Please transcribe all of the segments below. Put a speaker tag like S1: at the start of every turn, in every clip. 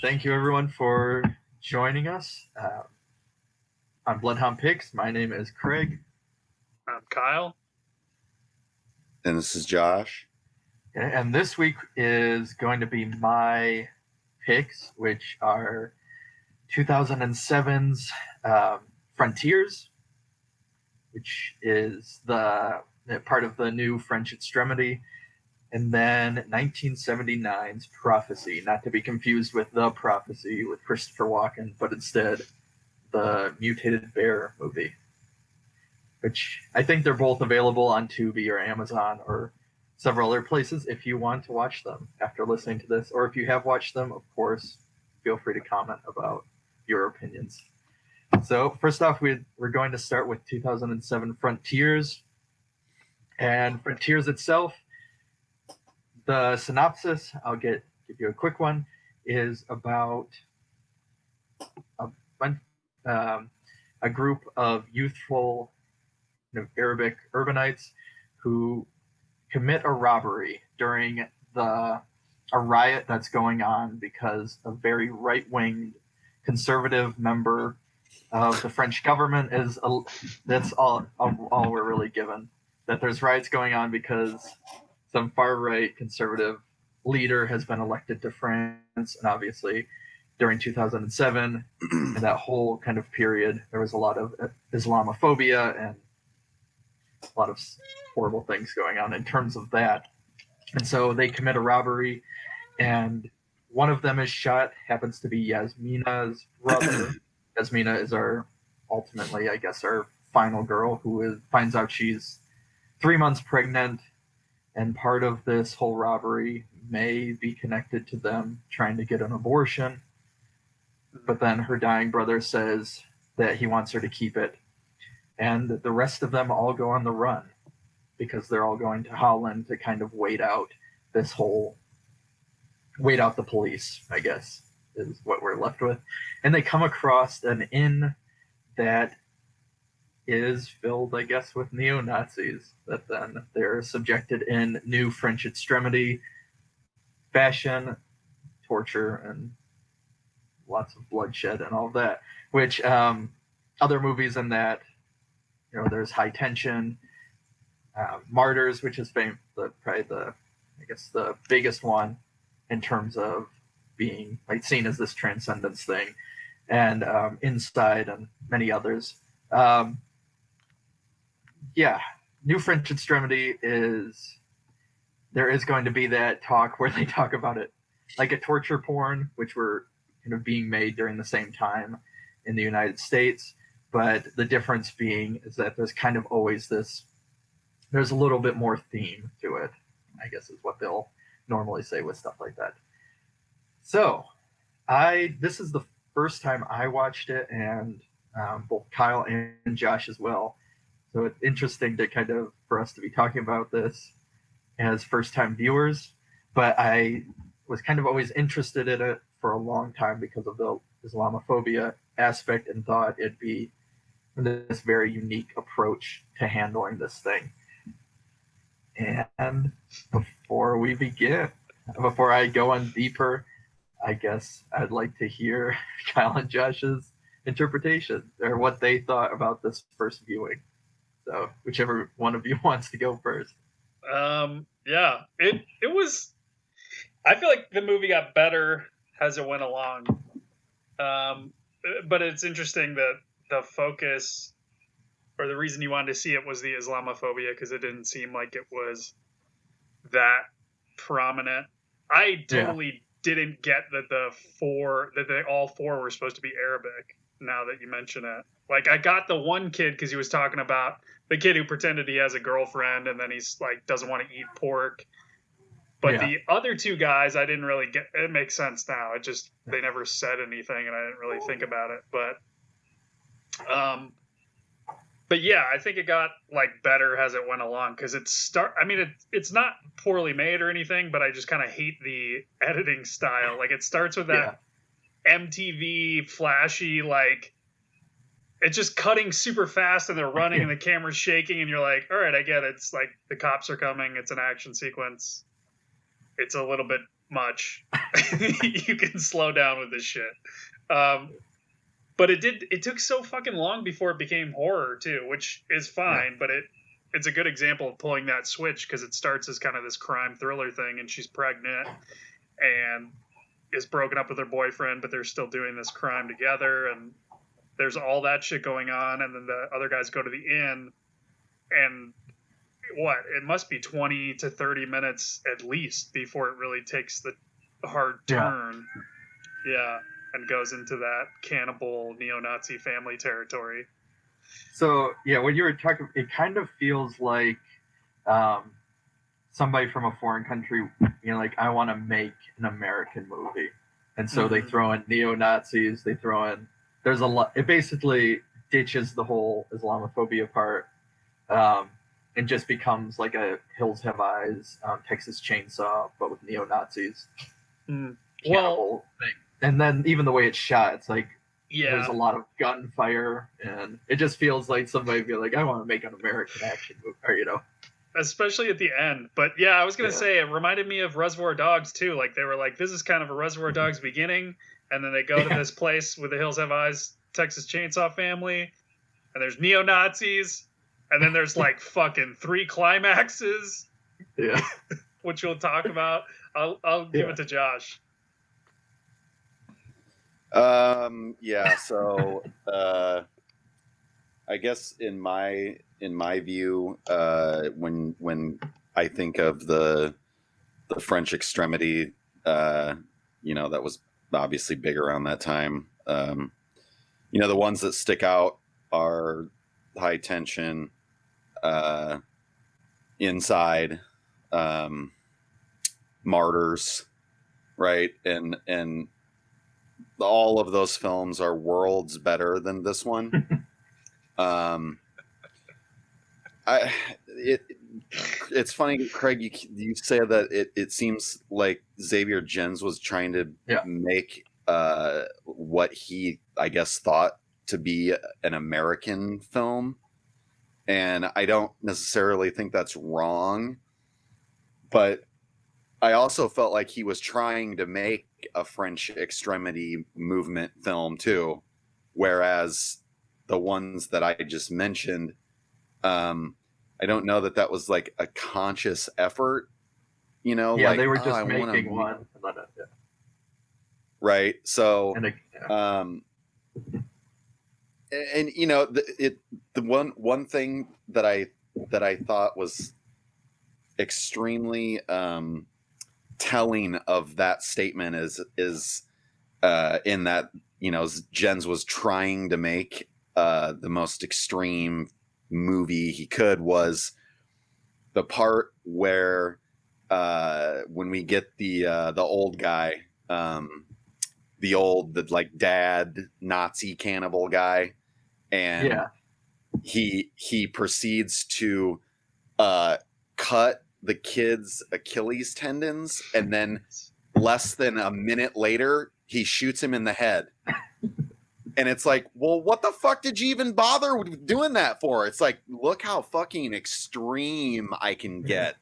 S1: Thank you everyone for joining us on Bloodhound Pix. My name is Craig.
S2: I'm Kyle.
S3: And this is Josh.
S1: And this week is going to be my picks, which are 2007's Frontiers, which is the part of the new French Extremity, and then 1979's Prophecy, not to be confused with The Prophecy with Christopher Walken, but instead the Mutated Bear movie, which I think they're both available on Tubi or Amazon or several other places if you want to watch them after listening to this, or if you have watched them, of course, feel free to comment about your opinions. So first off, we're going to start with 2007 Frontiers. And Frontiers itself, the synopsis, I'll give you a quick one, is about a group of youthful Arabic urbanites who commit a robbery during a riot that's going on because a very right-winged conservative member of the French government that's all we're really given. That there's riots going on because some far-right conservative leader has been elected to France, and obviously during 2007 and that whole kind of period, there was a lot of Islamophobia and a lot of horrible things going on in terms of that. And so they commit a robbery, and one of them is shot, happens to be Yasmina's brother. Yasmina is ultimately, I guess, our final girl who finds out she's 3 months pregnant, and part of this whole robbery may be connected to them trying to get an abortion. But then her dying brother says that he wants her to keep it. And the rest of them all go on the run because they're all going to Holland to kind of wait out the police, I guess, is what we're left with. And they come across an inn that is filled, I guess, with neo-Nazis that then they're subjected in new French Extremity fashion, torture, and lots of bloodshed and all of that, which other movies in that, there's High Tension, Martyrs, which is probably the biggest one in terms of being seen as this transcendence thing, and Inside and many others. New French Extremity there is going to be that talk where they talk about it like a torture porn, which were kind of being made during the same time in the United States. But the difference being is that there's kind of always there's a little bit more theme to it, I guess is what they'll normally say with stuff like that. So this is the first time I watched it, and both Kyle and Josh as well. So it's interesting for us to be talking about this as first-time viewers, but I was kind of always interested in it for a long time because of the Islamophobia aspect, and thought it'd be this very unique approach to handling this thing. And before I go on deeper, I guess I'd like to hear Kyle and Josh's interpretation, or what they thought about this first viewing. So whichever one of you wants to go first.
S2: It was, I feel like the movie got better as it went along. But it's interesting that the focus, or the reason you wanted to see it, was the Islamophobia, because it didn't seem like it was that prominent. I totally didn't get that all four were supposed to be Arabic, now that you mention it. Like, I got the one kid because he was talking about the kid who pretended he has a girlfriend and then he's like doesn't want to eat pork. But the other two guys, I didn't really get. It makes sense now. They never said anything, and I didn't really think about it. But yeah, I think it got better as it went along, because it's not poorly made or anything, but I just kind of hate the editing style. Like, it starts with that MTV flashy, it's just cutting super fast, and they're running and the camera's shaking, and you're like, all right, I get it. It's like the cops are coming. It's an action sequence. It's a little bit much, you can slow down with this shit. But it took so fucking long before it became horror too, which is fine, but it's a good example of pulling that switch, because it starts as kind of this crime thriller thing, and she's pregnant and is broken up with her boyfriend, but they're still doing this crime together, and there's all that shit going on, and then the other guys go to the inn, and it must be 20 to 30 minutes at least before it really takes the hard turn. Yeah, and goes into that cannibal neo-Nazi family territory.
S1: So yeah, when you were talking, it kind of feels like somebody from a foreign country, like, I want to make an American movie, and so they throw in neo-Nazis, they throw in, there's a lot, it basically ditches the whole Islamophobia part, and just becomes like a Hills Have Eyes, Texas Chainsaw, but with neo-Nazis. Well, thing. And then even the way it's shot, it's like, there's a lot of gunfire, and it just feels like somebody would be like, I want to make an American action movie, or,
S2: especially at the end. But yeah, I was going to say, it reminded me of Reservoir Dogs too. Like, they were like, this is kind of a Reservoir Dogs beginning, and then they go to this place with the Hills Have Eyes, Texas Chainsaw family, and there's neo-Nazis, and then there's like fucking 3 climaxes, which we'll talk about. I'll give it to Josh.
S3: So I guess in my view, when I think of the French Extremity, that was obviously big around that time. The ones that stick out are High Tension, Inside, Martyrs, right? And all of those films are worlds better than this one. It's funny, Craig, you say that it seems like Xavier Gens was trying to make what he, I guess, thought to be an American film, and I don't necessarily think that's wrong, but I also felt like he was trying to make a French Extremity movement film too, whereas the ones that I just mentioned, I don't know that was like a conscious effort, like,
S1: they were just making one.
S3: Right. So, the one thing that I thought was extremely telling of that statement is in that, Gens was trying to make the most extreme movie he could, was the part where when we get the old guy, the like dad Nazi cannibal guy, and he proceeds to cut the kid's Achilles tendons, and then less than a minute later he shoots him in the head. And it's like, well, what the fuck did you even bother doing that for? It's like, look how fucking extreme I can get.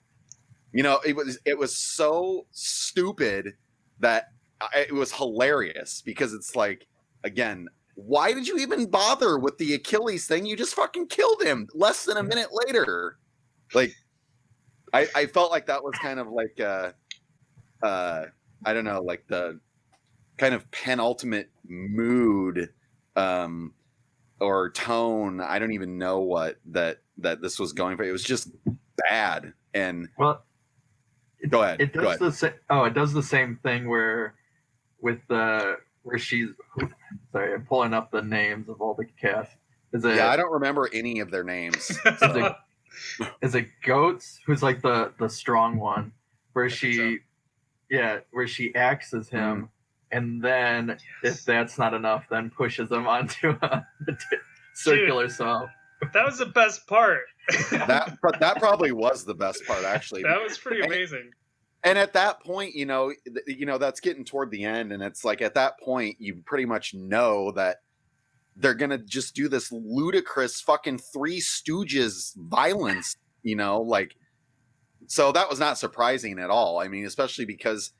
S3: It was so stupid that it was hilarious, because it's like, again, why did you even bother with the Achilles thing? You just fucking killed him less than a minute later. Like, I felt like that was kind of like I don't know, like the kind of penultimate mood or tone. I don't even know what that this was going for. It was just bad. And go ahead.
S1: It does it does the same thing where she's, sorry, I'm pulling up the names of all the cast.
S3: I don't remember any of their names.
S1: Is it Goats, who's like the strong one, where she acts as him, and then if that's not enough, then pushes him onto a circular saw.
S2: That was the best part.
S3: that probably was the best part, actually.
S2: That was pretty amazing.
S3: And at that point, that's getting toward the end, and it's like, at that point, you pretty much know that they're gonna just do this ludicrous fucking Three Stooges violence, like. So that was not surprising at all. I mean, especially because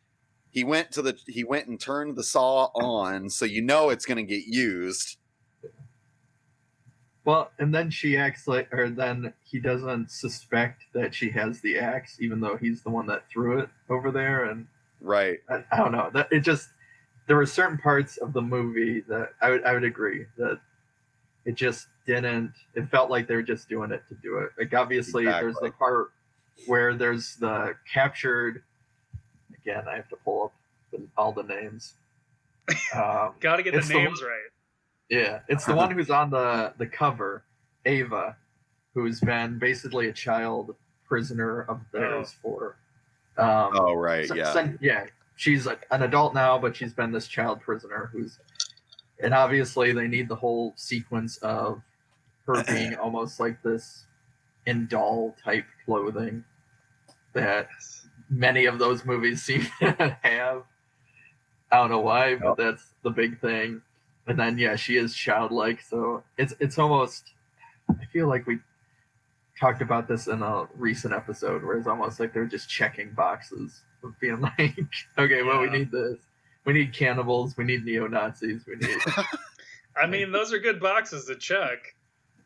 S3: He went and turned the saw on, so you know it's going to get used.
S1: Well, and then she acts like, or then he doesn't suspect that she has the axe, even though he's the one that threw it over there. And
S3: right,
S1: I don't know, that it just, there were certain parts of the movie that I would agree that it just didn't. It felt like they were just doing it to do it. Like obviously, there's the part where there's the captured. Again, I have to pull up all the names.
S2: Got to get the names right.
S1: Yeah, it's the one who's on the cover, Ava, who's been basically a child prisoner of theirs for. Yeah, she's an adult now, but she's been this child prisoner and obviously they need the whole sequence of her being almost like this in doll type clothing that many of those movies seem to have. I don't know why, but that's the big thing. And then she is childlike, so it's almost. I feel like we talked about this in a recent episode, where it's almost like they're just checking boxes of being like, okay, well, we need this, we need cannibals, we need neo-Nazis, we need.
S2: I mean, those are good boxes to check.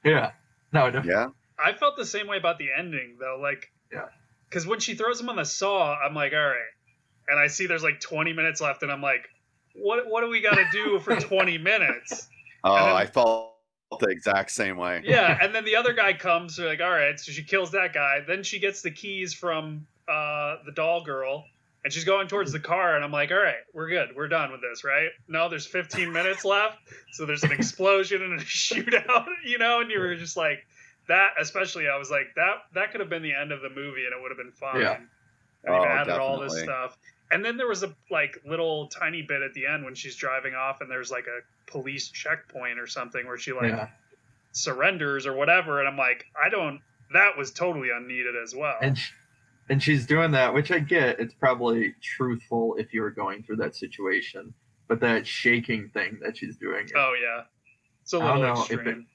S1: Yeah. No. Definitely.
S3: Yeah.
S2: I felt the same way about the ending, though. Like, because when she throws him on the saw, I'm like, all right, and I see there's like 20 minutes left, and I'm like, what do we got to do for 20 minutes?
S3: Oh, then, I felt the exact same way.
S2: Yeah, and then the other guy comes, so like, all right, so she kills that guy. Then she gets the keys from the doll girl, and she's going towards the car, and I'm like, all right, we're good. We're done with this, right? No, there's 15 minutes left, so there's an explosion and a shootout, and you were just like, that, especially, I was like, that could have been the end of the movie, and it would have been fine.
S1: Yeah.
S2: And even added all this stuff. And then there was a little tiny bit at the end when she's driving off and there's like a police checkpoint or something where she surrenders or whatever. And I'm like, that was totally unneeded as well.
S1: And she's doing that, which I get. It's probably truthful if you were going through that situation. But that shaking thing that she's doing.
S2: Oh, yeah. It's a little extreme.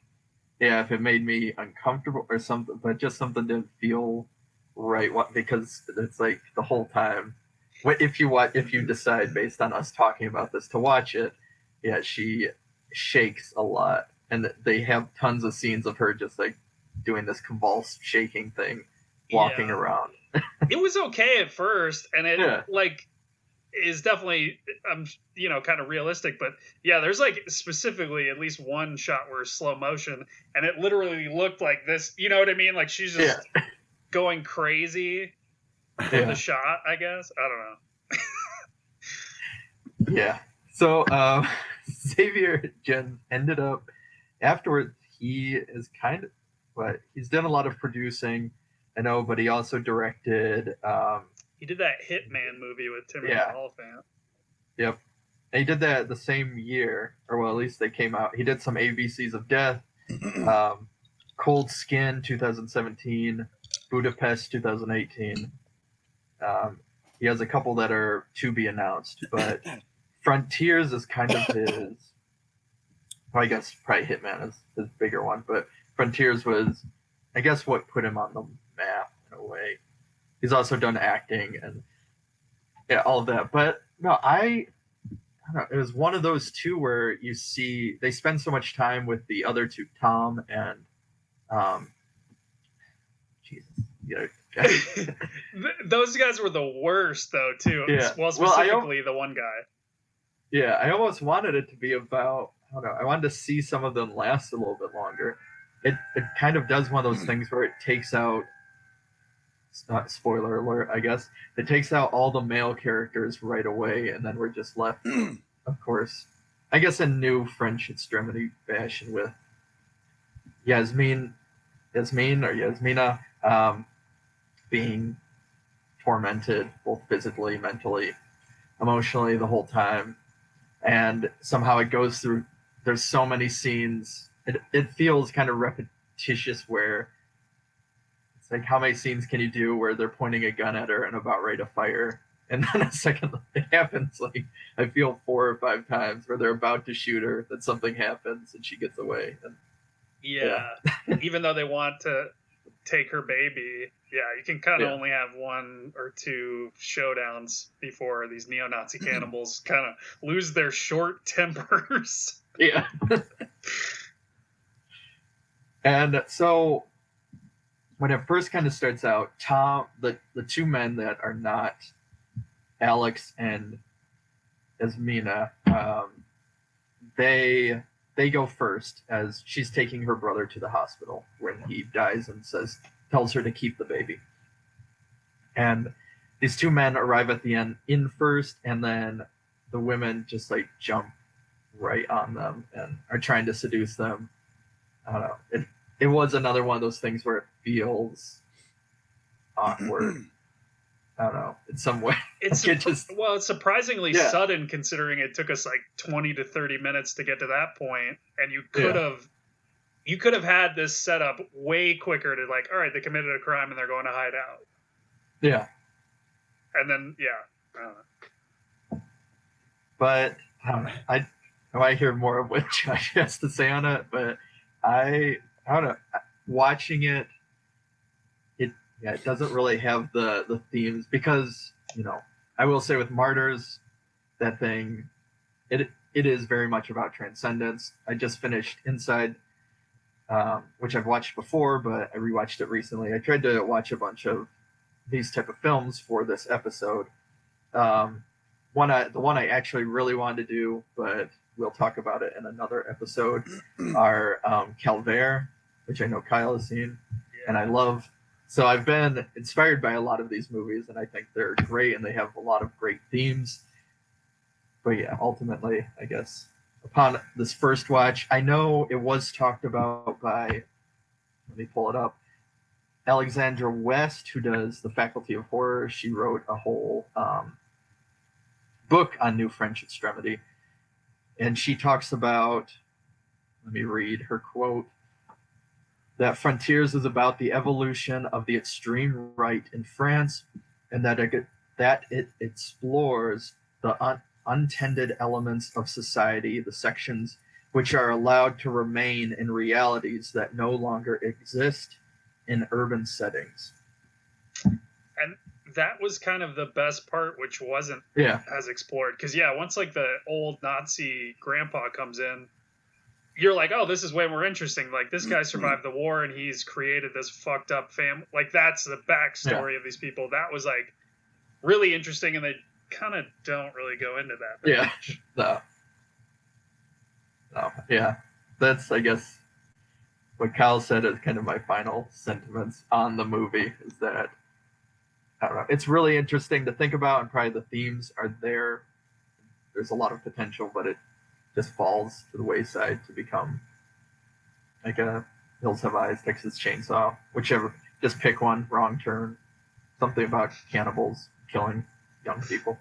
S1: If it made me uncomfortable or something, but just something didn't feel right. Because it's like the whole time. If you decide based on us talking about this to watch it, she shakes a lot, and they have tons of scenes of her just like doing this convulsed shaking thing, walking around.
S2: It was okay at first, and it is definitely kind of realistic, but there's like specifically at least one shot where it's slow motion, and it literally looked like this. You know what I mean? Like she's just going crazy. In the shot, I guess. I
S1: don't know. So Xavier Gens ended up afterwards. He is he's done a lot of producing, I know, but he also directed.
S2: He did that Hitman movie with Timothy Olyphant.
S1: Yep, and he did that the same year, or well, at least they came out. He did some ABCs of Death, Cold Skin 2017, Budapest 2018. He has a couple that are to be announced, but Frontiers is kind of his. Well, I guess probably Hitman is his bigger one, but Frontiers was, I guess, what put him on the map in a way. He's also done acting and all of that. But no, I don't know. It was one of those two where you see they spend so much time with the other two, Tom and Jesus,
S2: those guys were the worst, though, too.
S1: Yeah.
S2: Well, specifically the one guy.
S1: Yeah, I almost wanted it to be about. I don't know. I wanted to see some of them last a little bit longer. It kind of does one of those things where it takes out. It's not spoiler alert, I guess. It takes out all the male characters right away, and then we're just left, of course, I guess, in new French extremity fashion with Yasmina, being tormented both physically, mentally, emotionally the whole time. And somehow it goes through, there's so many scenes. It feels kind of repetitious where it's like, how many scenes can you do where they're pointing a gun at her and about ready to fire? And then a second it happens, like I feel 4 or 5 times where they're about to shoot her, that something happens and she gets away. And,
S2: even though they want to take her baby. Yeah, you can kind of only have 1 or 2 showdowns before these neo-Nazi cannibals kind of lose their short tempers.
S1: Yeah. And so when it first kind of starts out, Tom, the 2 men that are not Alex and Esmina, they go first as she's taking her brother to the hospital when he dies and tells her to keep the baby. And these 2 men arrive at the end first, and then the women just like jump right on them and are trying to seduce them. I don't know. It was another one of those things where it feels awkward. I don't know, in some way.
S2: It's surprisingly sudden considering it took us like 20 to 30 minutes to get to that point, and you could have had this set up way quicker to like, all right, they committed a crime and they're going to hide out.
S1: Yeah.
S2: And then I don't know.
S1: But I might hear more of what Josh has to say on it, but I don't know. Watching it doesn't really have the themes because, I will say with Martyrs, that thing, it is very much about transcendence. I just finished Inside, which I've watched before, but I rewatched it recently. I tried to watch a bunch of these type of films for this episode. The one I actually really wanted to do, but we'll talk about it in another episode, are Calvaire, which I know Kyle has seen, and I love. So I've been inspired by a lot of these movies, and I think they're great, and they have a lot of great themes. But yeah, ultimately, I guess, upon this first watch, I know it was talked about by, let me pull it up, Alexandra West, who does the Faculty of Horror. She wrote a whole book on New French Extremity, and she talks about, let me read her quote, that Frontiers is about the evolution of the extreme right in France, and that it explores the untended elements of society, the sections which are allowed to remain in realities that no longer exist in urban settings.
S2: And that was kind of the best part, which wasn't as explored. Because, once like the old Nazi grandpa comes in, you're like, oh, this is way more interesting. Like, this guy survived the war and he's created this fucked up family. Like, that's the backstory of these people. That was like really interesting, and they kind of don't really go into that much.
S1: No. Yeah. That's, I guess, what Kyle said is kind of my final sentiments on the movie, is that, I don't know, it's really interesting to think about, and probably the themes are there. There's a lot of potential, but it just falls to the wayside to become like a Hills Have Eyes, Texas Chainsaw, whichever. Just pick one. Wrong Turn. Something about cannibals killing young people.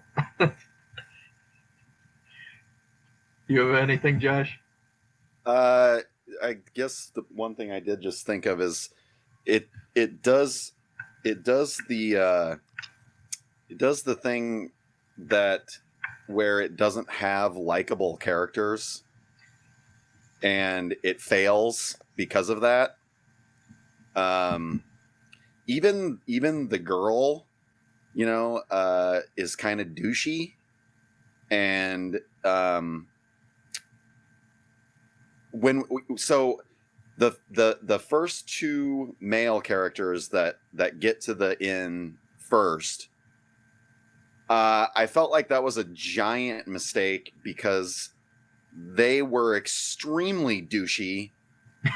S1: You have anything, Josh?
S3: I guess the one thing I did just think of is it does the thing that where it doesn't have likable characters, and it fails because of that. Even the girl, is kind of douchey, and the first 2 male characters that get to the inn first, I felt like that was a giant mistake because they were extremely douchey,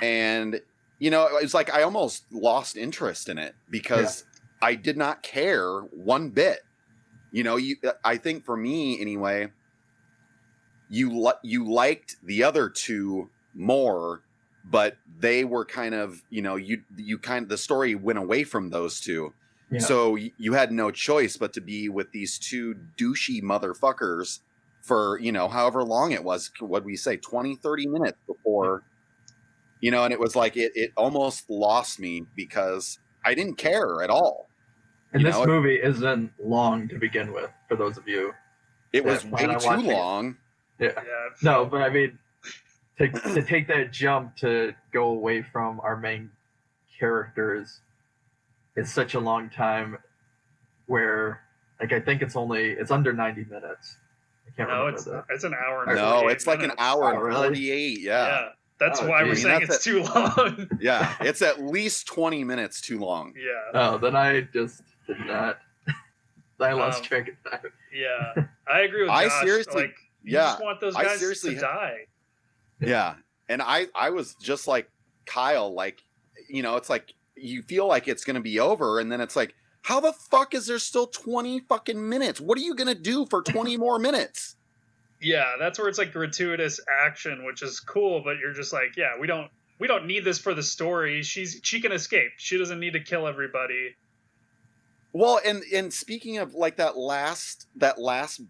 S3: and it was like I almost lost interest in it because I did not care one bit. I think for me anyway, you liked the other 2 more, but they were kind of, the story went away from those 2. Yeah. So you had no choice but to be with these 2 douchey motherfuckers for, however long it was. What we say, 20, 30 minutes before, and it was like, it almost lost me because I didn't care at all.
S1: And this movie isn't long to begin with, for those of you.
S3: It was way too long.
S1: Yeah. No, but I mean, to take that jump to go away from our main characters is such a long time where like I think it's under 90 minutes. I can't
S2: No,
S1: remember
S2: it's an hour and
S3: No,
S2: 48
S3: it's like an
S2: minutes.
S3: hour and
S1: really?
S3: 48. Yeah.
S2: That's
S1: Oh,
S2: why we're
S1: geez.
S2: saying it's too long.
S3: Yeah, it's at least 20 minutes too long.
S2: Yeah.
S1: Oh, then I just did not. I lost track of time.
S2: Yeah, I agree with
S3: I
S2: Josh.
S3: seriously-
S2: Like, you
S3: yeah,
S2: just want those
S3: I
S2: guys
S3: seriously-
S2: to die.
S3: Yeah. And I was just like Kyle, like, you know, it's like you feel like it's going to be over. And then it's like, how the fuck is there still 20 fucking minutes? What are you going to do for 20 more minutes?
S2: Yeah, that's where it's like gratuitous action, which is cool, but you're just like, yeah, we don't need this for the story. She can escape. She doesn't need to kill everybody.
S3: Well, and speaking of like that last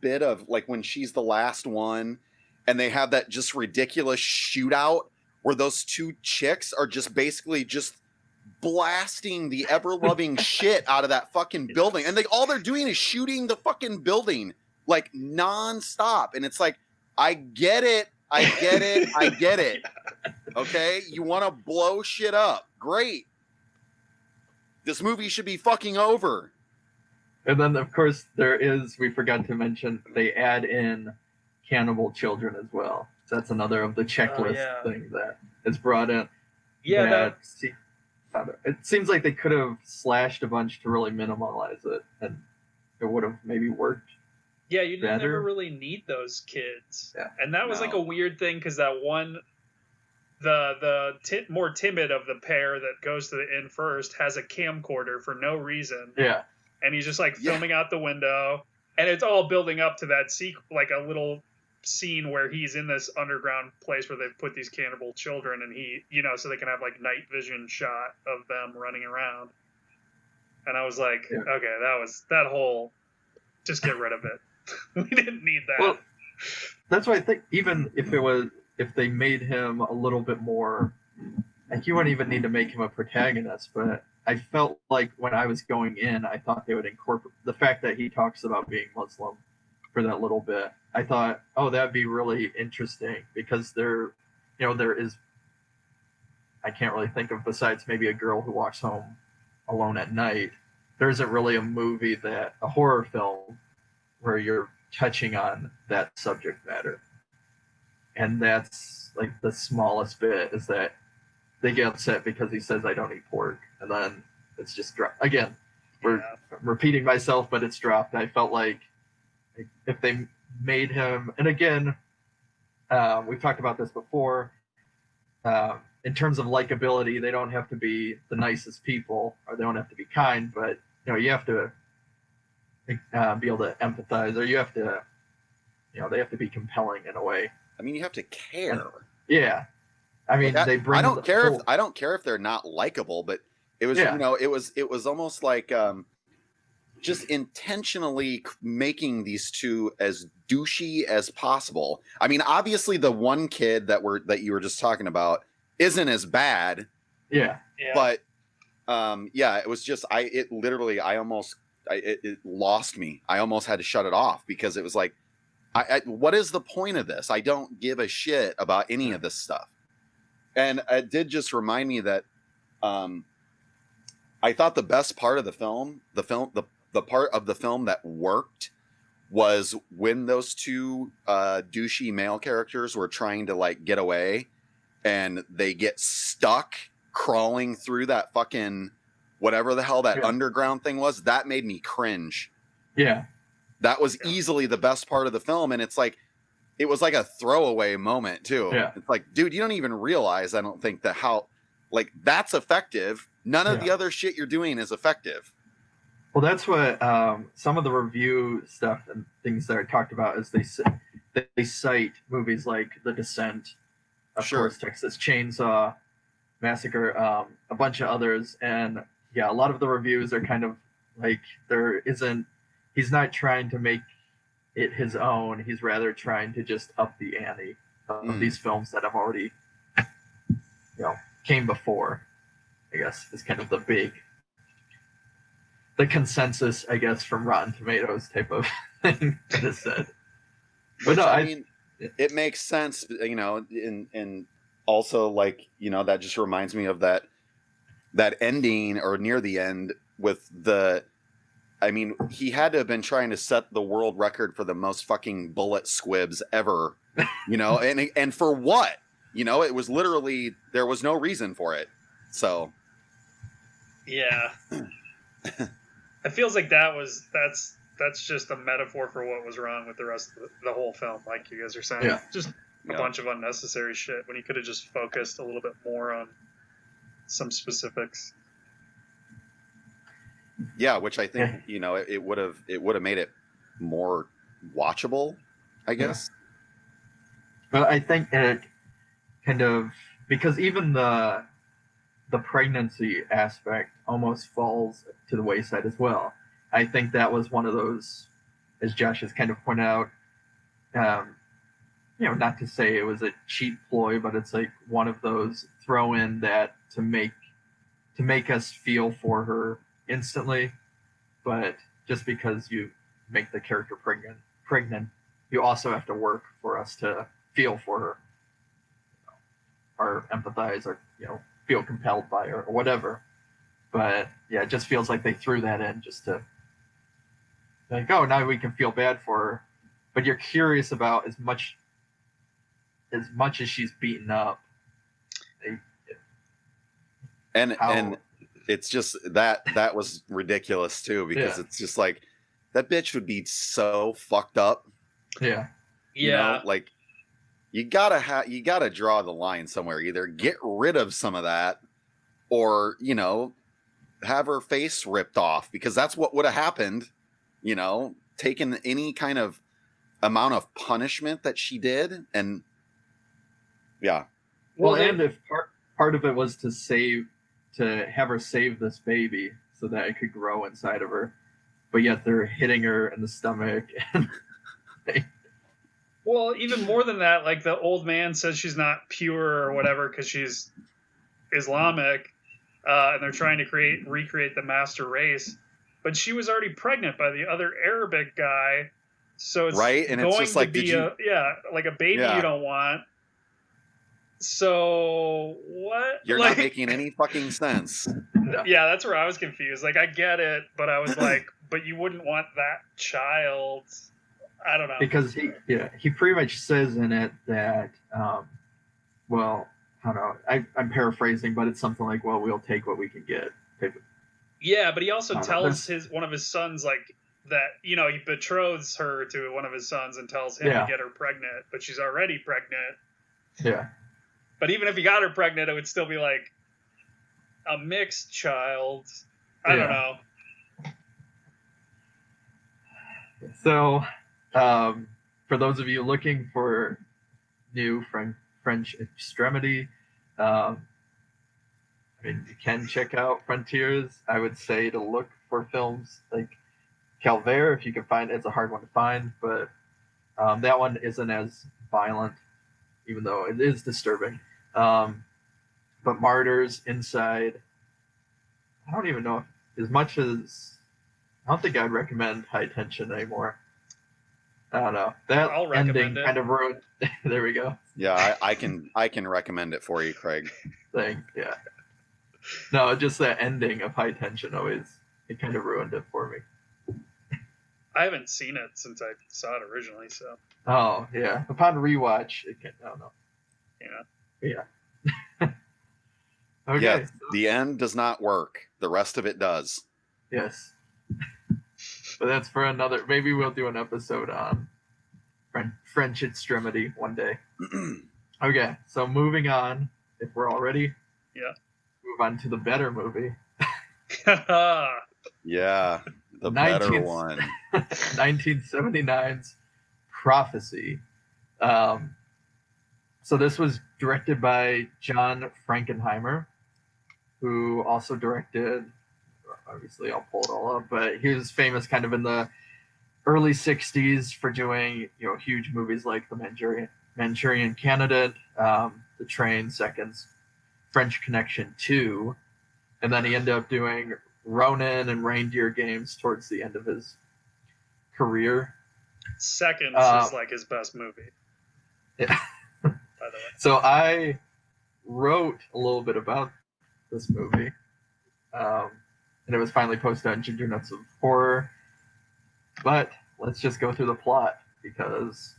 S3: bit of like when she's the last one and they have that just ridiculous shootout where those two chicks are just basically just blasting the ever-loving shit out of that fucking building. And all they're doing is shooting the fucking building like non-stop. And it's like, I get it. Okay? You want to blow shit up. Great. This movie should be fucking over.
S1: And then, of course, we forgot to mention, they add in cannibal children as well. That's another of the checklist thing that is brought in.
S2: Yeah,
S1: it seems like they could have slashed a bunch to really minimalize it, and it would have maybe worked.
S2: Yeah, you
S1: better.
S2: never really need those kids.
S1: Yeah.
S2: And that was like a weird thing because that one, the more timid of the pair that goes to the inn first has a camcorder for no reason.
S1: Yeah.
S2: And he's just like filming out the window. And it's all building up to that like a little scene where he's in this underground place where they've put these cannibal children and he, you know, so they can have like night vision shot of them running around. And I was like, okay, that whole, just get rid of it. We didn't need that.
S1: Well, that's why I think even if they made him a little bit more, like you wouldn't even need to make him a protagonist, but I felt like when I was going in, I thought they would incorporate the fact that he talks about being Muslim for that little bit. I thought, oh, that'd be really interesting because there is, I can't really think of, besides maybe a girl who walks home alone at night, there isn't really a horror film where you're touching on that subject matter. And that's like the smallest bit, is that they get upset because he says, I don't eat pork. And then it's just dropped. Again, I'm repeating myself, but it's dropped. I felt like if they made him, and again, we've talked about this before, in terms of likability, they don't have to be the nicest people, or they don't have to be kind, but you have to be able to empathize, or you have to, they have to be compelling in a way.
S3: I mean, you have to care.
S1: Yeah. I mean, they bring.
S3: I don't care if they're not likable, but it was, it was almost like just intentionally making these two as douchey as possible. I mean, obviously, the one kid that you were just talking about isn't as bad.
S1: Yeah.
S3: But it was just it lost me. I almost had to shut it off because it was like, what is the point of this? I don't give a shit about any of this stuff. And it did just remind me that I thought the best part of the part of the film that worked was when those two douchey male characters were trying to like get away and they get stuck crawling through that fucking whatever the hell that underground thing was. That made me cringe. Yeah. That was easily the best part of the film. And it's like, it was like a throwaway moment too. Yeah. It's like, dude, you don't even realize, I don't think, that how, like, that's effective. None of the other shit you're doing is effective.
S1: Well, that's what some of the review stuff and things that I talked about is they cite movies like The Descent, of course, Texas Chainsaw Massacre, a bunch of others. And yeah, a lot of the reviews are kind of like, he's not trying to make it his own. He's rather trying to just up the ante of these films that have already, came before, I guess, is kind of the consensus, I guess, from Rotten Tomatoes type of thing that is said.
S3: But no, I mean, it makes sense, and also, like, that just reminds me of that ending, or near the end, with the. I mean, he had to have been trying to set the world record for the most fucking bullet squibs ever, you know, and for what? You know, it was literally, there was no reason for it. So.
S2: Yeah. It feels like that's just a metaphor for what was wrong with the rest of the whole film, like you guys are saying.
S1: Yeah.
S2: Just a bunch of unnecessary shit when he could have just focused a little bit more on some specifics.
S3: Yeah, which I think, you know, it would have made it more watchable, I guess.
S1: But I think it kind of, because even the pregnancy aspect almost falls to the wayside as well. I think that was one of those, as Josh has kind of pointed out, you know, not to say it was a cheap ploy, but it's like one of those throw in that to make us feel for her instantly, but just because you make the character pregnant, you also have to work for us to feel for her, or empathize, or, you know, feel compelled by her or whatever. But yeah, it just feels like they threw that in just to, like, oh, now we can feel bad for her, but you're curious about as much as she's beaten up.
S3: And it's just that was ridiculous too, because it's just like, that bitch would be so fucked up.
S1: Yeah.
S3: You know, like, you gotta draw the line somewhere. Either get rid of some of that, or, you know, have her face ripped off, because that's what would have happened. You know, taking any kind of amount of punishment that she did, and yeah.
S1: Well, and if part of it was to have her save this baby so that it could grow inside of her, but yet they're hitting her in the stomach.
S2: Well, even more than that, like, the old man says she's not pure or whatever because she's Islamic, and they're trying to recreate the master race, but she was already pregnant by the other Arabic guy, so it's
S3: right, and it's just like,
S2: like a baby you don't want. So what?
S3: You're not making any fucking sense.
S2: Yeah, that's where I was confused. Like, I get it, but I was like, but you wouldn't want that child. I don't know.
S1: Because he pretty much says in it that, well, I don't know. I'm paraphrasing, but it's something like, well, we'll take what we can get.
S2: Yeah, but he also tells one of his sons, like, that, you know, he betroths her to one of his sons and tells him to get her pregnant, but she's already pregnant.
S1: Yeah.
S2: But even if he got her pregnant, it would still be like a mixed child. I don't know.
S1: So, for those of you looking for new French extremity, I mean, you can check out Frontiers. I would say to look for films like Calvaire, if you can find it. It's a hard one to find, but that one isn't as violent, even though it is disturbing. But Martyrs, Inside, I don't even know as much as, I don't think I'd recommend High Tension anymore. I don't know. That ending kind of ruined. There we go.
S3: Yeah, I can recommend it for you, Craig.
S1: Yeah. No, just that ending of High Tension it kind of ruined it for me.
S2: I haven't seen it since I saw it originally, so.
S1: Oh yeah. Upon rewatch, I don't know. Yeah. Okay.
S3: Yeah, the end does not work. The rest of it does.
S1: Yes. But that's for another. Maybe we'll do an episode on French extremity one day. Okay, so moving on. If we're all ready, move on to the better movie.
S3: Yeah, the better one.
S1: 1979's Prophecy. So this was directed by John Frankenheimer, who also directed, obviously I'll pull it all up, but he was famous kind of in the early 60s for doing, you know, huge movies like The Manchurian Candidate, The Train, Seconds, French Connection 2, and then he ended up doing Ronin and Reindeer Games towards the end of his career.
S2: Seconds is like his best movie.
S1: Yeah.
S2: By the way.
S1: So I wrote a little bit about this movie. and it was finally posted on Ginger Nuts of Horror. But let's just go through the plot because,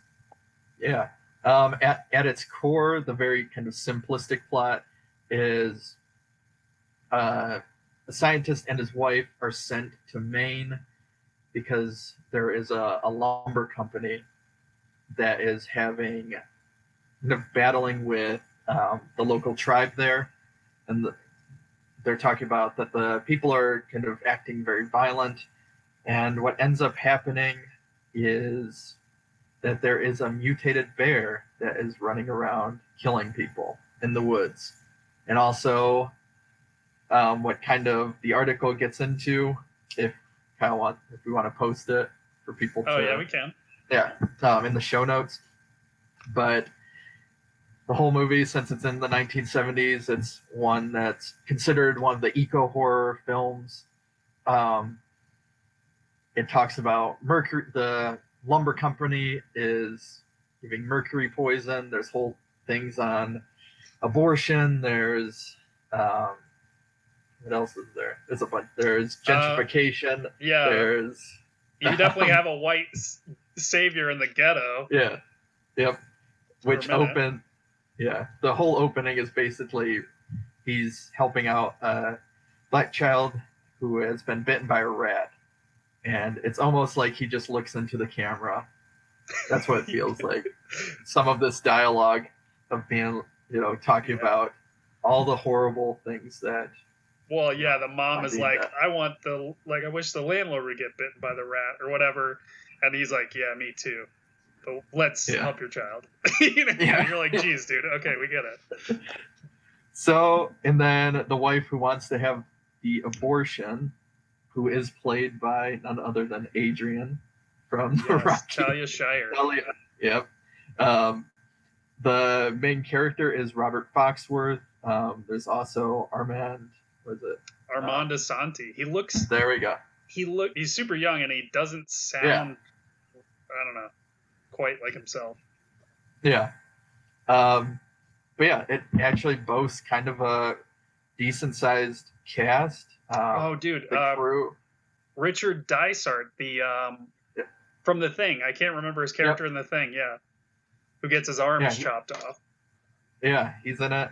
S1: yeah, at its core, the very kind of simplistic plot is a scientist and his wife are sent to Maine because there is a lumber company that is having battling with the local tribe there, and they're talking about that the people are kind of acting very violent, and what ends up happening is that there is a mutated bear that is running around killing people in the woods, and also what kind of the article gets into, if we want to post it for people.
S2: Oh yeah, we can.
S1: Yeah, in the show notes. But the whole movie, since it's in the 1970s, it's one that's considered one of the eco-horror films. It talks about mercury. The lumber company is giving mercury poison. There's whole things on abortion. There's what else is there? There's a bunch. There's gentrification.
S2: Yeah.
S1: There's
S2: you definitely have a white savior in the ghetto.
S1: Yeah. Yep. Which open. Yeah. The whole opening is basically he's helping out a black child who has been bitten by a rat, and it's almost like he just looks into the camera. That's what it feels like. Some of this dialogue of being, talking about all the horrible things that.
S2: Well, yeah, the mom is like, I wish the landlord would get bitten by the rat or whatever. And he's like, yeah, me too. But let's help your child. You're like, geez, dude. Okay, we get it.
S1: So, and then the wife who wants to have the abortion, who is played by none other than Adrian from Rocky.
S2: Talia Shire.
S1: Yep. The main character is Robert Foxworth. There's also Armand. What is it?
S2: Armand Asante. He looks.
S1: There we go.
S2: He's super young and he doesn't sound. I don't know, quite like himself.
S1: Yeah. But yeah, it actually boasts kind of a decent sized cast.
S2: Dude.
S1: The crew.
S2: Richard Dysart, from The Thing. I can't remember his character in The Thing. Yeah. Who gets his arms chopped off.
S1: Yeah, he's in it.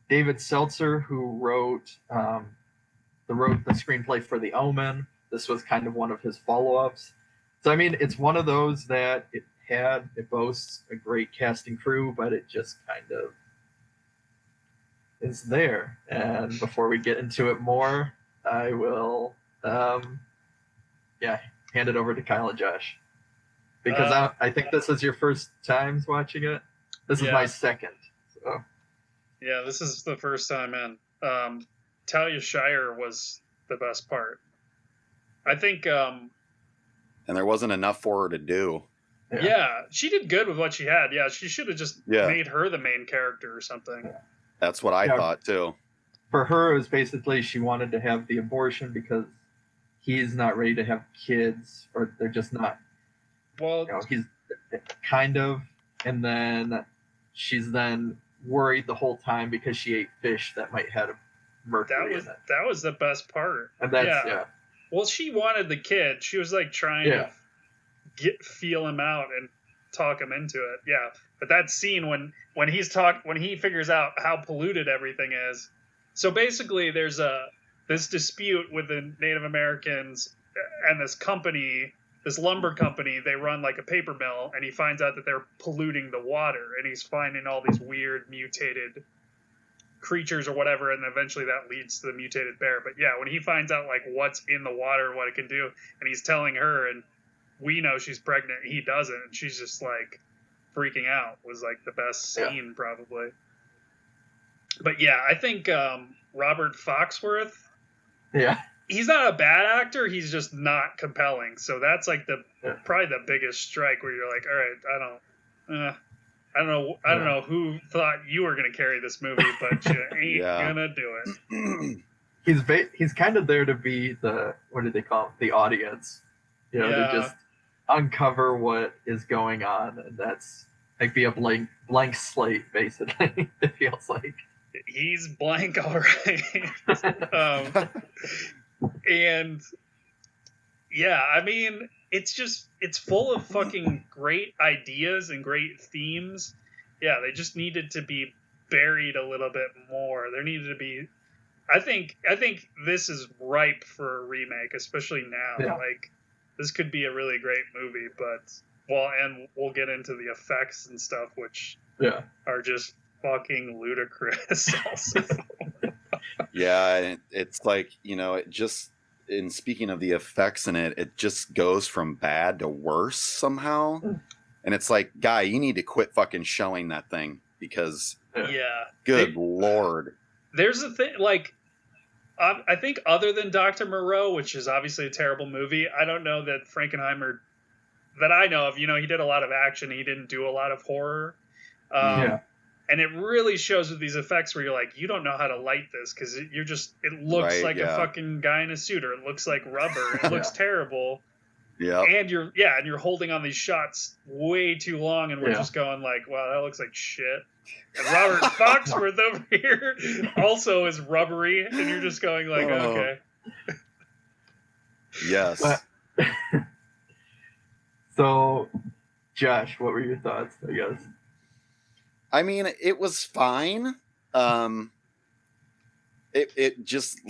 S1: David Seltzer, who wrote the screenplay for The Omen. This was kind of one of his follow-ups. So I mean, it's one of those that it boasts a great casting crew, but it just kind of is there. And before we get into it more, I will hand it over to Kyle and Josh, because I think this is your first times watching it. This is my second. So.
S2: Yeah, this is the first time in. Talia Shire was the best part. I think. And
S3: there wasn't enough for her to do.
S2: Yeah, she did good with what she had. Yeah, she should have just made her the main character or something.
S1: Yeah.
S3: That's what I thought too.
S1: For her, it was basically she wanted to have the abortion because he's not ready to have kids, or they're just not.
S2: Well,
S1: he's kind of, and then she's then worried the whole time because she ate fish that might have mercury in it.
S2: That was the best part.
S1: And that's
S2: Well, she wanted the kid. She was like trying to feel him out and talk him into it. Yeah, but that scene when he figures out how polluted everything is. So basically, there's this dispute with the Native Americans and this company. This lumber company, they run like a paper mill, and he finds out that they're polluting the water, and he's finding all these weird mutated creatures or whatever, and eventually that leads to the mutated bear. But yeah, when he finds out like what's in the water and what it can do, and he's telling her, and we know she's pregnant, he doesn't, and she's just like freaking out, was like the best scene probably. But yeah, I think Robert Foxworth.
S1: Yeah.
S2: He's not a bad actor. He's just not compelling. So that's like probably the biggest strike where you're like, all right, I don't know who thought you were going to carry this movie, but you ain't gonna do
S1: it. He's kind of there to be what do they call it? The audience, to just uncover what is going on, and that's like be a blank slate basically. It feels like
S2: he's blank, all right. And yeah, I mean, it's full of fucking great ideas and great themes. Yeah, they just needed to be buried a little bit more. There needed to be. I think this is ripe for a remake, especially now.
S1: Yeah.
S2: Like, this could be a really great movie, but and we'll get into the effects and stuff, which are just fucking ludicrous. Also,
S3: yeah, it's like, it just. And speaking of the effects in it, it just goes from bad to worse somehow. And it's like, guy, you need to quit fucking showing that thing because, good Lord.
S2: There's a thing, like, I think other than Dr. Moreau, which is obviously a terrible movie, I don't know that Frankenheimer, that I know of, he did a lot of action. He didn't do a lot of horror. And it really shows with these effects where you're like, you don't know how to light this because it looks like a fucking guy in a suit, or it looks like rubber. It looks terrible.
S3: Yeah.
S2: And you're holding on these shots way too long, and we're just going like, wow, that looks like shit. And Robert Foxworth over here also is rubbery, and you're just going like, okay.
S3: Yes.
S1: So, Josh, what were your thoughts, I guess?
S3: I mean, it was fine. It just,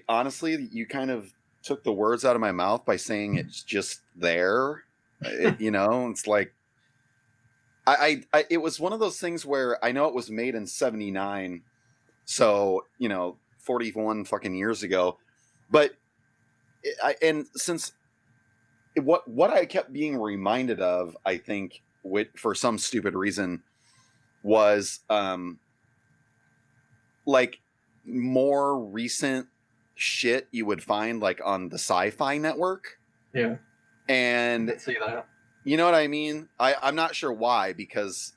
S3: honestly, you kind of took the words out of my mouth by saying it's just there. It's like, it was one of those things where I know it was made in 79. So, 41 fucking years ago. But, what I kept being reminded of, I think, for some stupid reason, was like more recent shit you would find like on the Sci-Fi Network.
S1: Yeah.
S3: And
S1: I see that.
S3: You know what I mean? I'm not sure why, because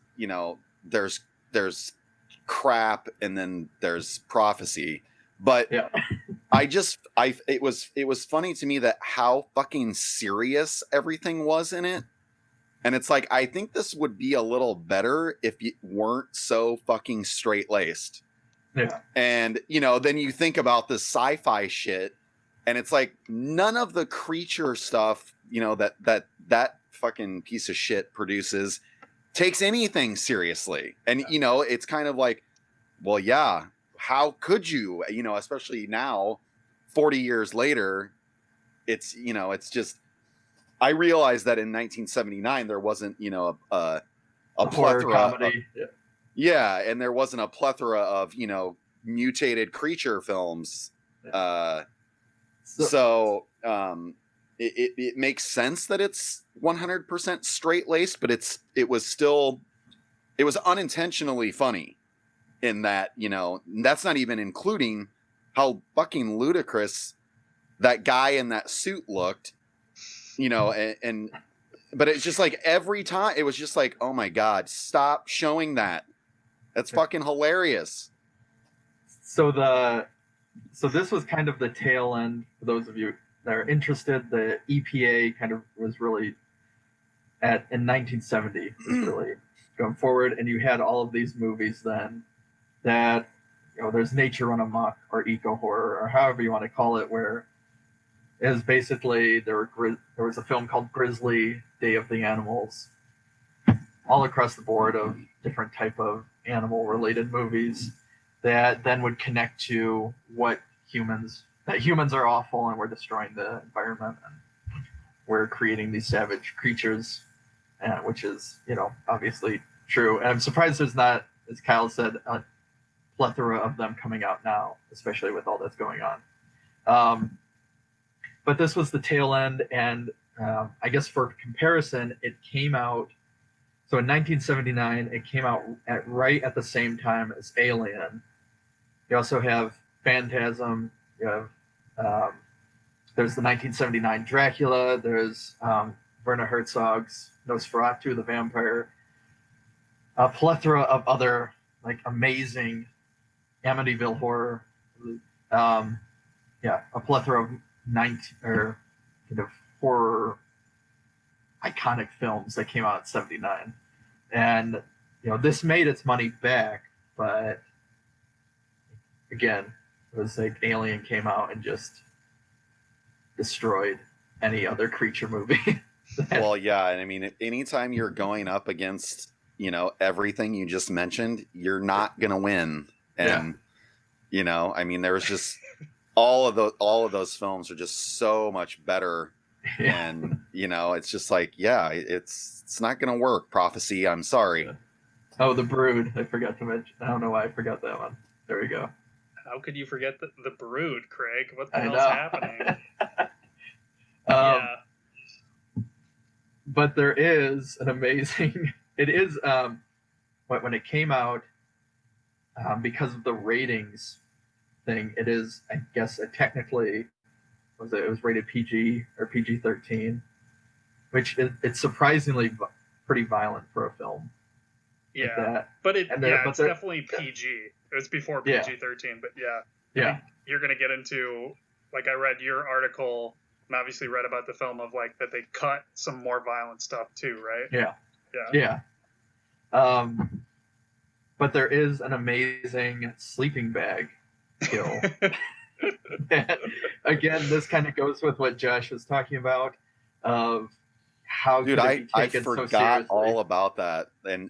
S3: there's crap and then there's prophecy. But
S1: yeah.
S3: it was funny to me that how fucking serious everything was in it. And it's like, I think this would be a little better if you weren't so fucking straight-laced.
S1: Yeah.
S3: And, then you think about this sci-fi shit, and it's like, none of the creature stuff, that fucking piece of shit produces takes anything seriously. And, it's kind of like, well, yeah, how could you, especially now, 40 years later, it's, it's just, I realized that in 1979 there wasn't, a plethora
S1: comedy.
S3: And there wasn't a plethora of, mutated creature films. So it makes sense that it's 100% straight laced, but it was unintentionally funny in that, that's not even including how fucking ludicrous that guy in that suit looked. But it's just like every time it was just like, oh my God, stop showing that. That's fucking hilarious.
S1: So this was kind of the tail end for those of you that are interested. The EPA kind of was really in 1970 was really going forward, and you had all of these movies then that there's nature run amok or eco horror or however you want to call it, where is basically there was a film called Grizzly, Day of the Animals, all across the board of different type of animal related movies that then would connect to humans are awful and we're destroying the environment and we're creating these savage creatures, which is obviously true. And I'm surprised there's not, as Kyle said, a plethora of them coming out now, especially with all that's going on. But this was the tail end, and I guess for comparison, it came out. So in 1979, it came out right at the same time as Alien. You also have Phantasm. You have there's the 1979 Dracula. There's Werner Herzog's Nosferatu, the vampire. A plethora of other like amazing Amityville horror. A plethora of horror iconic films that came out in 79. And this made its money back, but again, it was like Alien came out and just destroyed any other creature movie.
S3: Well, yeah, and I mean, anytime you're going up against, everything you just mentioned, you're not gonna win. And I mean, there was just all of those films are just so much better.
S1: Yeah.
S3: And it's just like, it's not gonna work. Prophecy, I'm sorry.
S1: Oh, The Brood. I forgot to mention. I don't know why I forgot that one. There we go.
S2: How could you forget the Brood, Craig? What the
S1: I
S2: hell's
S1: know.
S2: happening?
S1: Yeah. But there is an amazing. It is when it came out, because of the ratings thing. It is, I guess, technically it was rated PG or PG-13, which it's surprisingly pretty violent for a film.
S2: Yeah,
S1: like that.
S2: But it's definitely PG. It was before PG-13, but
S1: yeah,
S2: you're gonna get into, like, I read your article and obviously read about the film of like that they cut some more violent stuff too, right? Yeah.
S1: But there is an amazing sleeping bag kill. Again, this kind of goes with what Josh was talking about of how
S3: dude, I forgot
S1: so
S3: all about that, and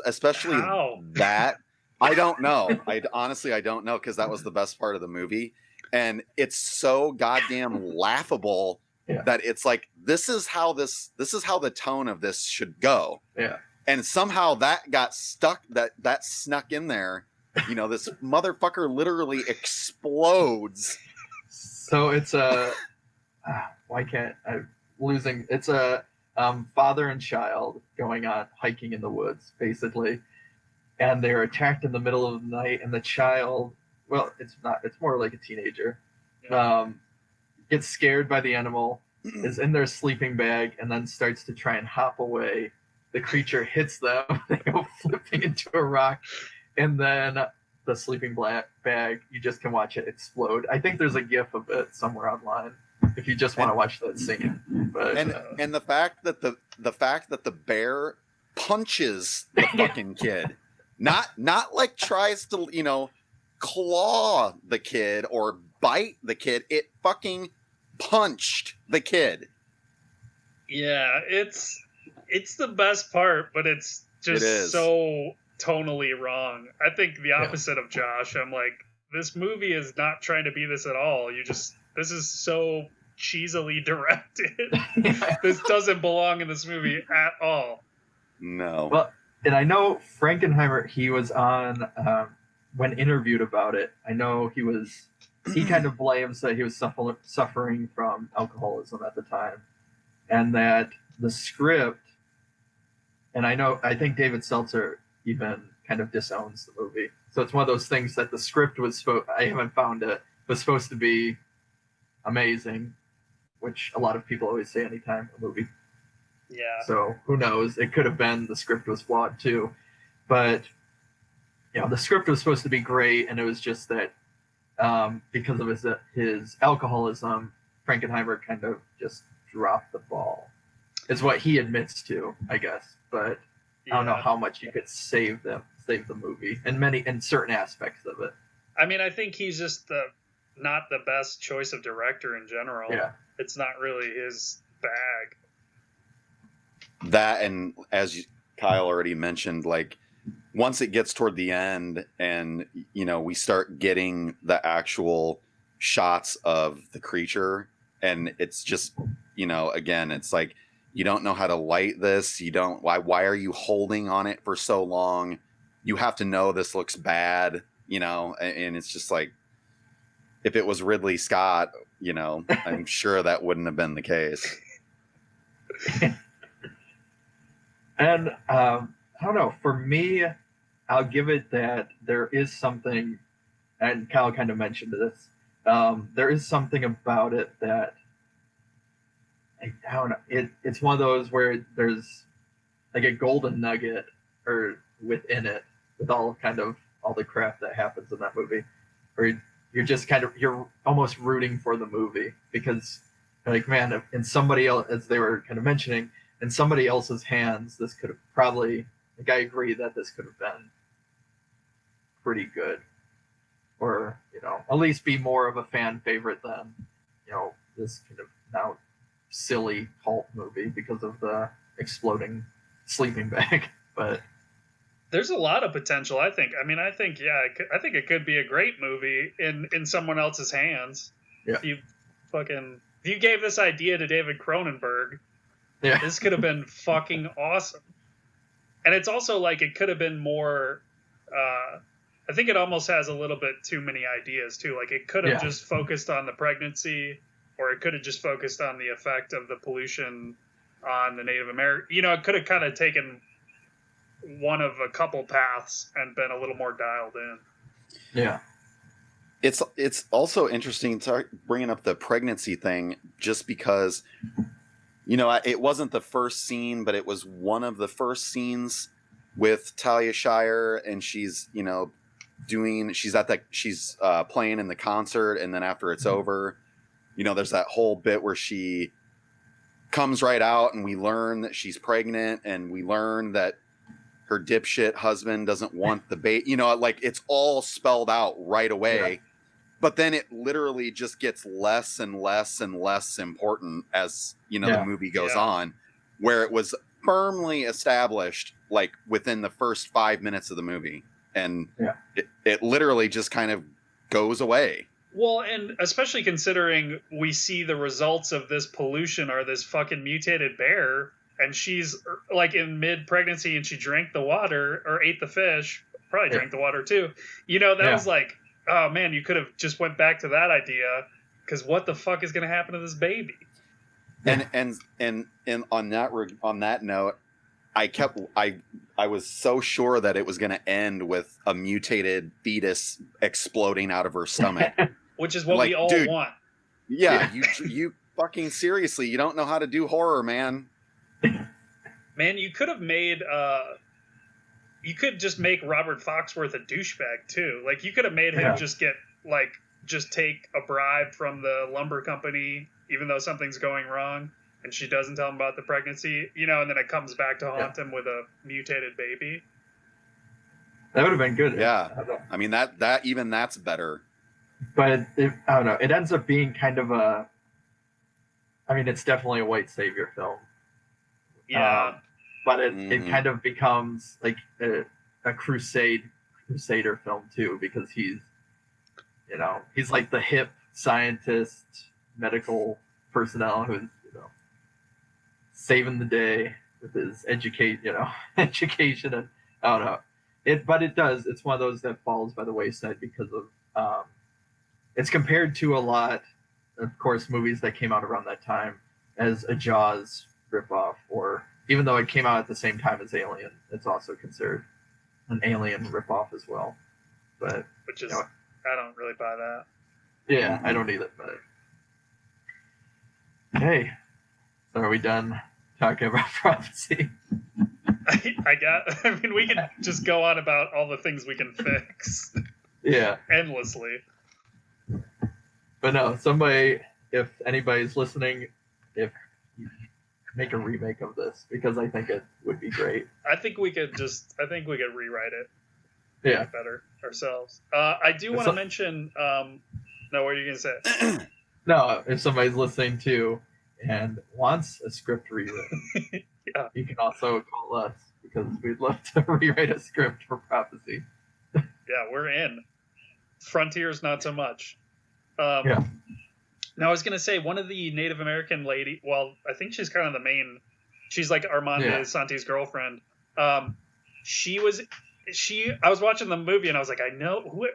S3: especially that. I don't know. Honestly, I don't know, because that was the best part of the movie, and it's so goddamn laughable that it's like, this is how the tone of this should go.
S1: Yeah.
S3: And somehow that got stuck. That snuck in there. This motherfucker literally explodes.
S1: So it's a why can't I losing? It's a father and child going on hiking in the woods, basically, and they're attacked in the middle of the night. And the child, well, it's not. It's more like a teenager. Gets scared by the animal, is in their sleeping bag, and then starts to try and hop away. The creature hits them. They go flipping into a rock, and then the sleeping bag, you just can watch it explode. I think there's a GIF of it somewhere online if you just want to watch that scene. But
S3: and the fact that the bear punches the fucking kid, not like tries to claw the kid or bite the kid. It fucking punched the kid.
S2: Yeah, it's the best part, but it's just so tonally wrong. I think the opposite of Josh. I'm like, this movie is not trying to be this at all. This is so cheesily directed. This doesn't belong in this movie at all.
S3: No.
S1: Well, and I know Frankenheimer, he was on, when interviewed about it, I know he kind of blames that he was suffering from alcoholism at the time, and that the script, and I think David Seltzer even kind of disowns the movie. So it's one of those things that the script I haven't found it, was supposed to be amazing, which a lot of people always say anytime a movie.
S2: Yeah.
S1: So who knows? It could have been the script was flawed too. But, the script was supposed to be great, and it was just that because of his alcoholism, Frankenheimer kind of just dropped the ball. Is what he admits to, I guess. But I don't know how much you could save the movie in certain aspects of it.
S2: I mean, I think he's just not the best choice of director in general.
S1: Yeah.
S2: It's not really his bag.
S3: That, and as Kyle already mentioned, like, once it gets toward the end and we start getting the actual shots of the creature, and it's just again, it's like, you don't know how to light this. You don't. Why are you holding on it for so long? You have to know this looks bad, and it's just like, if it was Ridley Scott, I'm sure that wouldn't have been the case.
S1: And I don't know. For me, I'll give it that there is something, and Kyle kind of mentioned this. There is something about it that I don't know. It's one of those where there's like a golden nugget or within it, with all the crap that happens in that movie, where you're just you're almost rooting for the movie, because like, man, in somebody else, as they were kind of mentioning, in somebody else's hands, this could have probably, like, I agree that this could have been pretty good, or at least be more of a fan favorite than this kind of now silly cult movie because of the exploding sleeping bag. But
S2: there's a lot of potential. I think it could be a great movie in someone else's hands.
S1: Yeah.
S2: If you gave this idea to David Cronenberg, this could have been fucking awesome. And it's also like it could have been more. I think it almost has a little bit too many ideas too. Like it could have just focused on the pregnancy, or it could have just focused on the effect of the pollution on the Native American. It could have kind of taken one of a couple paths and been a little more dialed in.
S1: Yeah.
S3: It's also interesting to bringing up the pregnancy thing, just because, it wasn't the first scene, but it was one of the first scenes with Talia Shire, and she's playing in the concert, and then after it's over, there's that whole bit where she comes right out, and we learn that she's pregnant, and we learn that her dipshit husband doesn't want the baby. Like it's all spelled out right away. Yeah. But then it literally just gets less and less and less important as, the movie goes on, where it was firmly established, like within the first 5 minutes of the movie. And it literally just kind of goes away.
S2: Well, and especially considering we see the results of this pollution or this fucking mutated bear, and she's like in mid-pregnancy and she drank the water or ate the fish, probably drank the water too. That was like, oh man, you could have just went back to that idea, because what the fuck is going to happen to this baby?
S3: And on that note, I was so sure that it was going to end with a mutated fetus exploding out of her stomach,
S2: which is what we all want.
S3: Yeah, you fucking seriously, you don't know how to do horror, man.
S2: Man, you could have made you could just make Robert Foxworth a douchebag too. Like you could have made him just take a bribe from the lumber company, even though something's going wrong, and she doesn't tell him about the pregnancy, and then it comes back to haunt him with a mutated baby.
S1: That would have been good.
S3: Yeah. I mean, that's better.
S1: But I don't know. It ends up being kind of it's definitely a white savior film.
S2: Yeah.
S1: But it kind of becomes like a crusader film too, because he's like the hip scientist, medical personnel who's saving the day with his education, and I don't know but it's one of those that falls by the wayside because of it's compared to a lot, of course, movies that came out around that time as a Jaws ripoff, or even though it came out at the same time as Alien, it's also considered an Alien ripoff as well. But
S2: which is I don't really buy that.
S1: Yeah, I don't either. But hey, so are we done talking about prophecy?
S2: we can just go on about all the things we can fix.
S1: Yeah,
S2: endlessly.
S1: But no, if anybody's listening, if you make a remake of this, because I think it would be great.
S2: I think we could rewrite it.
S1: Yeah,
S2: better ourselves. I do want to mention. No, what are you gonna say?
S1: No, if somebody's listening too and wants a script rewritten, you can also call us, because we'd love to rewrite a script for Prophecy.
S2: Yeah, we're in. Frontiers, not so much.
S1: Yeah.
S2: Now, I was going to say, one of the Native American lady, well, I think she's kind of the main, she's like Armando Santi's girlfriend. I was watching the movie and I was like,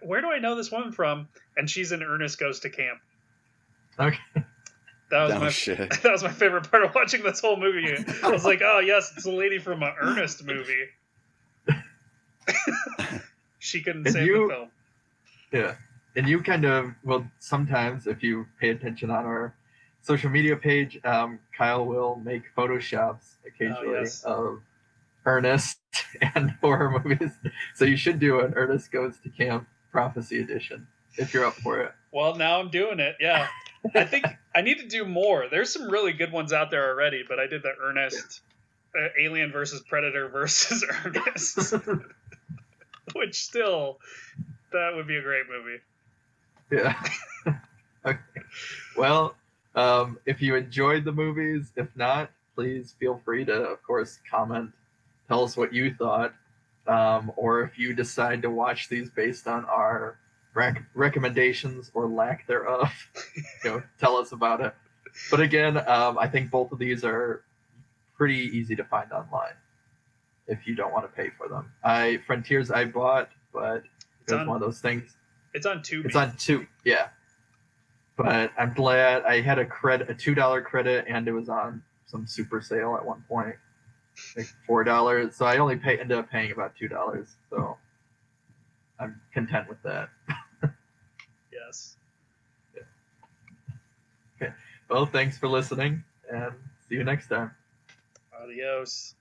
S2: where do I know this woman from? And she's in Ernest Goes to Camp.
S1: Okay.
S2: That was my favorite part of watching this whole movie. I was like, oh yes, it's a lady from an Ernest movie. She couldn't save the film.
S1: Yeah. And you kind of, sometimes if you pay attention on our social media page, Kyle will make Photoshops occasionally of Ernest and horror movies. So you should do an Ernest Goes to Camp Prophecy edition if you're up for it.
S2: Well, now I'm doing it. Yeah. I think I need to do more. There's some really good ones out there already, but I did the Ernest Alien versus Predator versus Ernest, which still, that would be a great movie.
S1: Yeah. Okay. Well, If you enjoyed the movies, if not, please feel free to, of course, comment, tell us what you thought, or if you decide to watch these based on our recommendations or lack thereof, tell us about it. But again, I think both of these are pretty easy to find online if you don't want to pay for them. Frontiers I bought, but it was one of those things.
S2: It's on Tubi.
S1: It's on Tubi, yeah. But I'm glad I had a $2 credit, and it was on some super sale at one point, like $4. So I only ended up paying about $2. So I'm content with that.
S2: Yes.
S1: Yeah. Okay. Well, thanks for listening, and see you next time.
S2: Adios.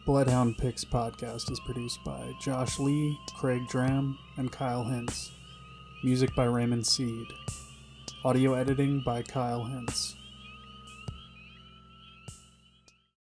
S4: Bloodhound Pix podcast is produced by Josh Lee, Craig Dram, and Kyle Hintz. Music by Raymond Seed. Audio editing by Kyle Hintz.